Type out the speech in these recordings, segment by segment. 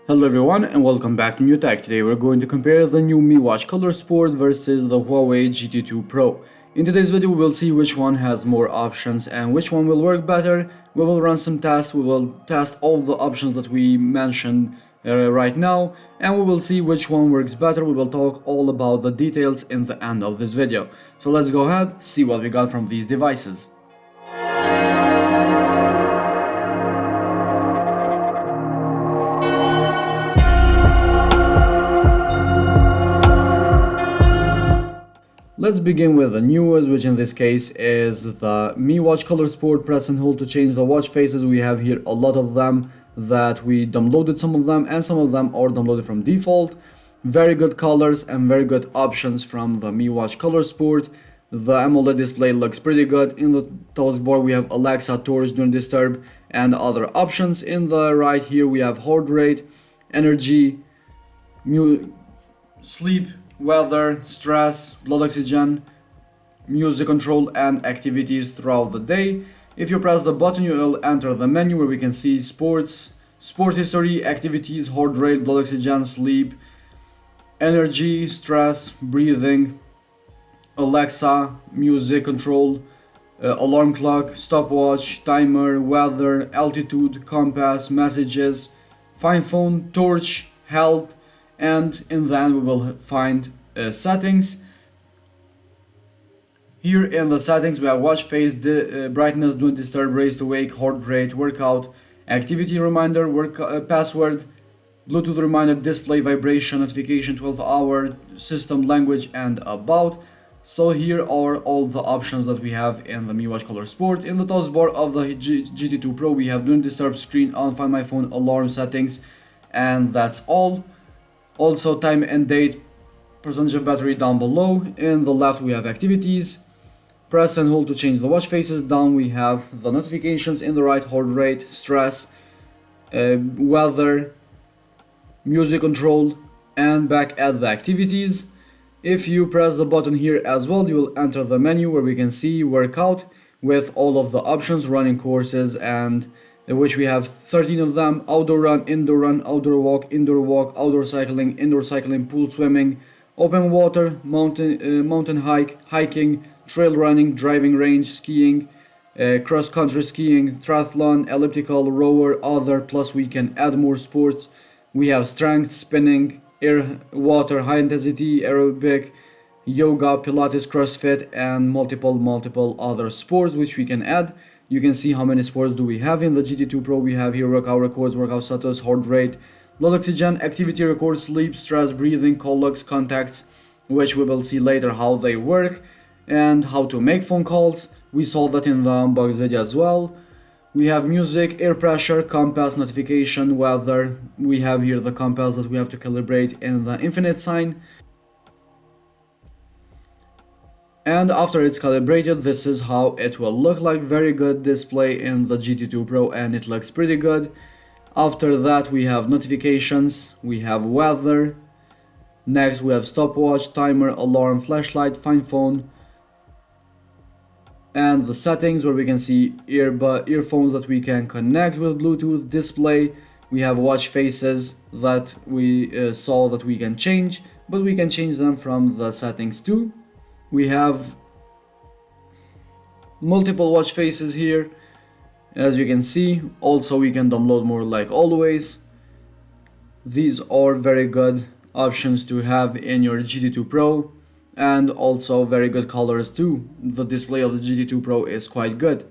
Hello everyone and welcome back to New Tech. Today we're going to compare the new Mi Watch Color Sport versus the Huawei GT2 Pro. In today's video we will see which one has more options and which one will work better. We will run some tests, we will test all the options that we mentioned right now, and we will see which one works better. We will talk all about the details in the end of this video. So let's go ahead, see what we got from these devices. Let's begin with the newest, which in this case is the Mi Watch Color Sport. Press and hold to change the watch faces. We have here a lot of them that we downloaded some of them, and some of them are downloaded from default. Very good colors and very good options from the Mi Watch Color Sport. The AMOLED display looks pretty good. In the taskbar we have Alexa, Torch, Don't Disturb, and other options. In the right here we have heart rate, energy, sleep, weather, stress, blood oxygen, music control, and activities throughout the day. If you press the button, you will enter the menu where we can see sports, sport history, activities, heart rate, blood oxygen, sleep, energy, stress, breathing, Alexa, music control, alarm clock, stopwatch, timer, weather, altitude, compass, messages, find phone, torch, help, and in the end we will find settings. Here in the settings we have watch face, brightness, don't disturb, raise to wake, heart rate, workout, activity reminder, password, Bluetooth reminder, display, vibration, notification, 12-hour, system, language, and about. So here are all the options that we have in the Mi Watch Color Sport. In the taskbar of the GT2 Pro we have don't disturb, screen on, find my phone, alarm, settings, and that's all. Also time and date, percentage of battery down below. In the left we have activities. Press and hold to change the watch faces. Down we have the notifications. In the right, heart rate, stress, weather, music control, and back at the activities. If you press the button here as well, you will enter the menu where we can see workout with all of the options, running courses, and which we have 13 of them: outdoor run, outdoor walk, outdoor cycling, pool swimming, open water, mountain hike, hiking, trail running, driving range, skiing, cross-country skiing, triathlon, elliptical, rower, other, plus we can add more sports. We have strength, spinning, air, water, high intensity, aerobic, yoga, pilates, crossfit, and multiple other sports which we can add. You can see how many sports do we have in the GT2 Pro. We have here workout records, workout status, heart rate, blood oxygen, activity records, sleep, stress, breathing, call logs, contacts, which we will see later how they work, and how to make phone calls. We saw that in the unbox video as well. We have music, air pressure, compass, notification, weather. We have here the compass that we have to calibrate in the infinite sign. And after it's calibrated, this is how it will look like. Very good display in the GT2 Pro, and it looks pretty good. After that we have notifications, we have weather. Next we have stopwatch, timer, alarm, flashlight, find phone, and the settings where we can see earphones that we can connect with Bluetooth, display. We have watch faces that we saw that we can change, but we can change them from the settings too. We have multiple watch faces here, as you can see. Also we can download more like always. These are very good options to have in your GT2 Pro, and also very good colors too. The display of the GT2 Pro is quite good.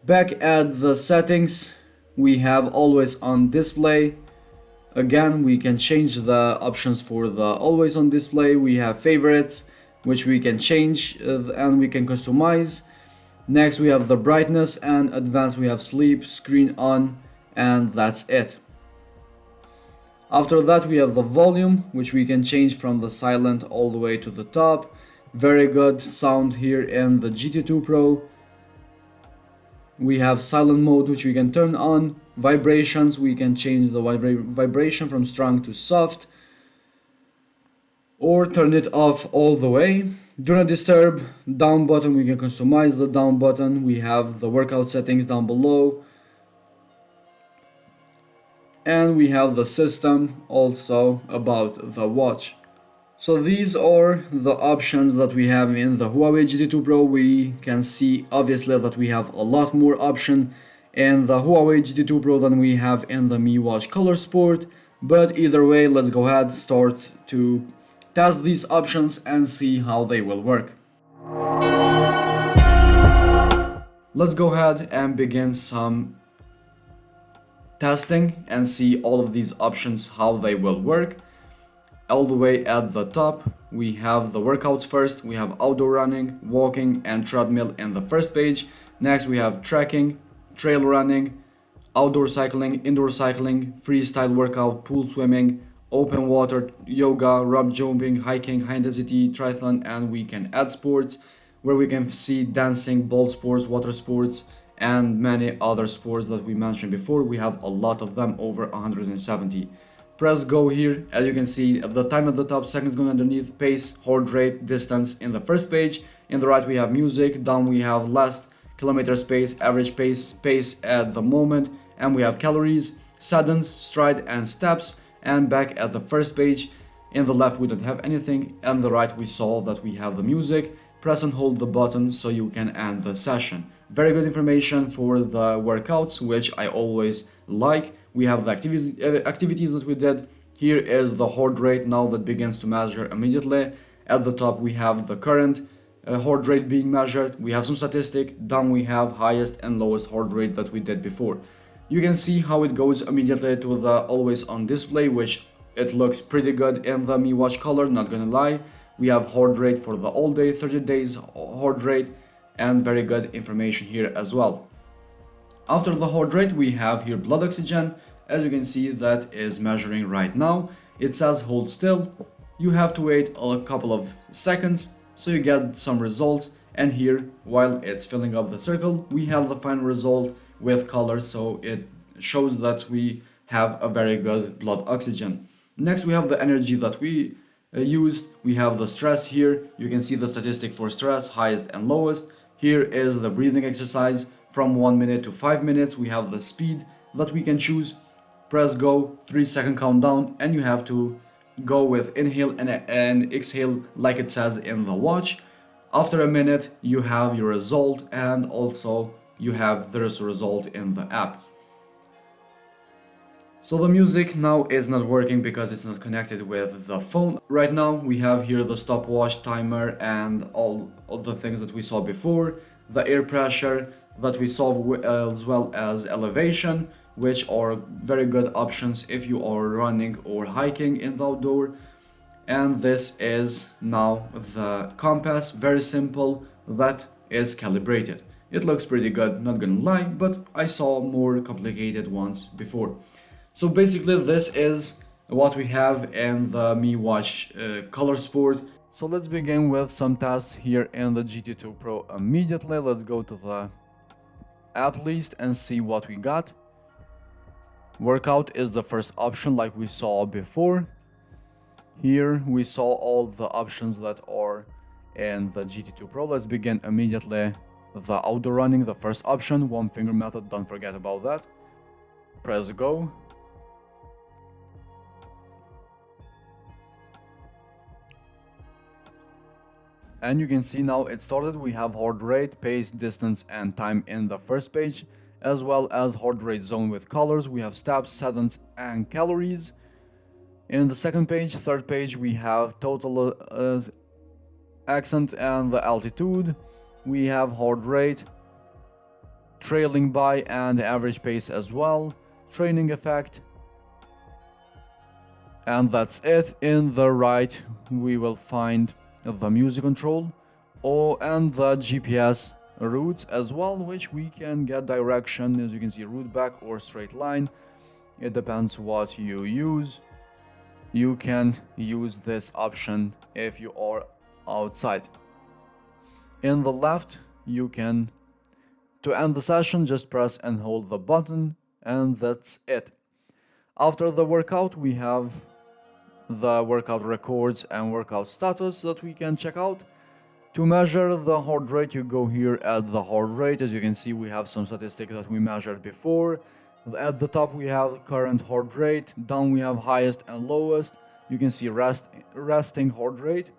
Back at the settings we have always on display. Again, we can change the options for the always on display. We have favorites, which we can change and we can customize. Next we have the brightness, and advanced we have sleep, screen on, and that's it. After that we have the volume, which we can change from the silent all the way to the top. Very good sound here in the GT2 Pro. We have silent mode, which we can turn on. Vibrations, we can change the vibration from strong to soft, or turn it off all the way. Do not disturb, down button, we can customize the down button. We have the workout settings down below. And we have the system also about the watch. So these are the options that we have in the Huawei GT2 Pro. We can see obviously that we have a lot more option in the Huawei GT2 Pro than we have in the Mi Watch Color Sport. But either way, let's go ahead, start to test these options and see how they will work. Let's go ahead and begin some testing and see all of these options, how they will work. All the way at the top, we have the workouts first. We have outdoor running, walking, and treadmill in the first page. Next, we have trekking, trail running, outdoor cycling, indoor cycling, freestyle workout, pool swimming, open water, yoga, rope jumping, hiking, high intensity triathlon, and we can add sports where we can see dancing, ball sports, water sports, and many other sports that we mentioned before. We have a lot of them, over 170. Press go here. As you can see, the time at the top, seconds going underneath, pace, heart rate, distance in the first page. In the right we have music, down we have last kilometers pace, average pace, pace at the moment, and we have calories, seconds, stride, and steps. And back at the first page, in the left we don't have anything, and the right we saw that we have the music. Press and hold the button so you can end the session. Very good information for the workouts, which I always like. We have the activities that we did. Here is the heart rate now that begins to measure immediately. At the top we have the current heart rate being measured. We have some statistic. Down we have highest and lowest heart rate that we did before. You can see how it goes immediately to the always on display, which it looks pretty good in the Mi Watch Color, not gonna lie. We have heart rate for the all day, 30 days heart rate, and very good information here as well. After the heart rate, we have here blood oxygen. As you can see, that is measuring right now. It says hold still. You have to wait a couple of seconds so you get some results. And here, while it's filling up the circle, we have the final result with colors, so it shows that we have a very good blood oxygen. Next, we have the energy that we used. We have the stress here. You can see the statistic for stress, highest and lowest. Here is the breathing exercise from 1 minute to 5 minutes. We have the speed that we can choose. Press go, 3-second countdown, and you have to go with inhale and exhale like it says in the watch. After a minute, you have your result, and also you have this result in the app. So the music now is not working because it's not connected with the phone. Right now we have here the stopwatch, timer, and all the things that we saw before. The air pressure that we saw, as well as elevation, which are very good options if you are running or hiking in the outdoor. And this is now the compass, very simple, that is calibrated. It looks pretty good, not gonna lie, but I saw more complicated ones before. So basically this is what we have in the Mi Watch Color Sport. So let's begin with some tests here in the GT2 Pro immediately. Let's go to the app list and see what we got. Workout is the first option like we saw before. Here we saw all the options that are in the GT2 Pro. Let's begin immediately. The outdoor running, the first option, one finger method, don't forget about that. Press go. And you can see now it started. We have heart rate, pace, distance, and time in the first page, as well as heart rate zone with colors. We have steps, seconds, and calories. In the second page, third page, we have total accent and the altitude. We have heart rate, trailing by, and average pace as well, training effect. And that's it. In the right, we will find the music control and the GPS routes as well, which we can get direction, as you can see, route back or straight line. It depends what you use. You can use this option if you are outside. In the left, you can, to end the session, just press and hold the button, and that's it. After the workout, we have the workout records and workout status that we can check out. To measure the heart rate, you go here at the heart rate. As you can see, we have some statistics that we measured before. At the top we have current heart rate, down we have highest and lowest. You can see resting heart rate.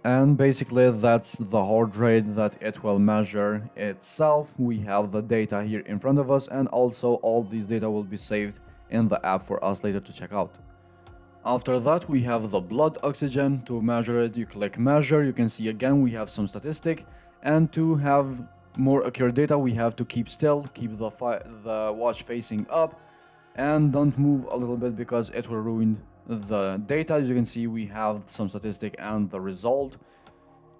And basically that's the heart rate that it will measure itself. We have the data here in front of us, and also all these data will be saved in the app for us later to check out. After that we have the blood oxygen. To measure it, you click measure. You can see again we have some statistic, and to have more accurate data we have to keep still, keep the watch facing up, and don't move a little bit because it will ruin the data. As you can see, we have some statistic and the result.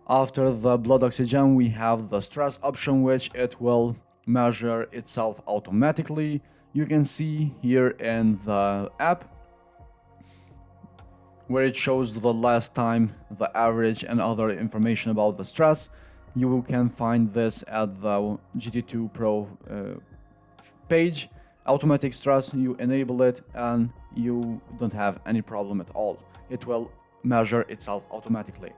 After the blood oxygen we have the stress option, which it will measure itself automatically. You can see here in the app where it shows the last time, the average, and other information about the stress. You can find this at the GT2 Pro page. Automatic stress, you enable it and you don't have any problem at all. It will measure itself automatically.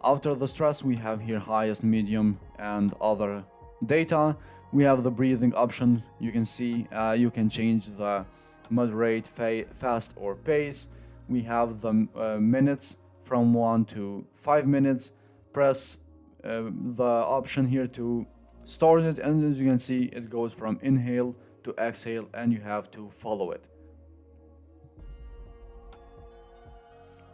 After the stress we have here highest, medium, and other data. We have the breathing option. You can see you can change the moderate, fast, or pace. We have the minutes from 1 to 5 minutes. Press the option here to start it, and as you can see it goes from inhale to exhale, and you have to follow it.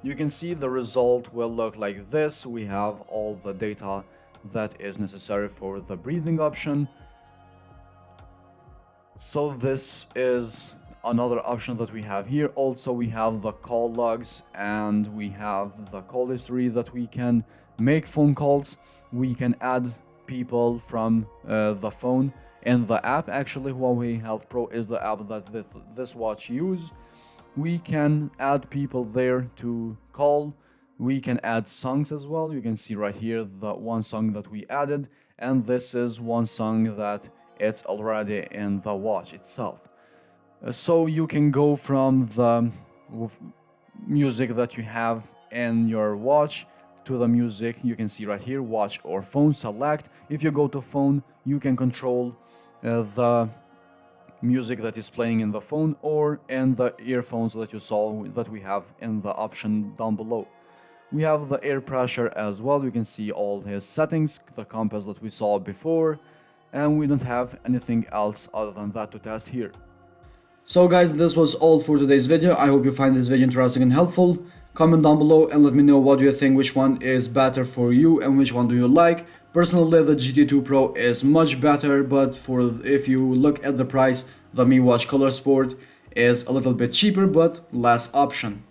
You can see the result will look like this. We have all the data that is necessary for the breathing option. So this is another option that we have here. Also we have the call logs, and we have the call history that we can make phone calls. We can add people from the phone in the app. Actually, Huawei Health Pro is the app that this watch use. We can add people there to call. We can add songs as well. You can see right here the one song that we added, and this is one song that it's already in the watch itself. So you can go from the music that you have in your watch to the music. You can see right here, watch or phone, select. If you go to phone, you can control the music that is playing in the phone or in the earphones that you saw that we have in the option down below. We have the air pressure as well. You can see all his settings, the compass that we saw before, and we don't have anything else other than that to test here. So guys, this was all for today's video. I hope you find this video interesting and helpful. Comment down below and let me know what do you think, which one is better for you and which one do you like. Personally, the GT2 Pro is much better, but if you look at the price, the Mi Watch Color Sport is a little bit cheaper but less option.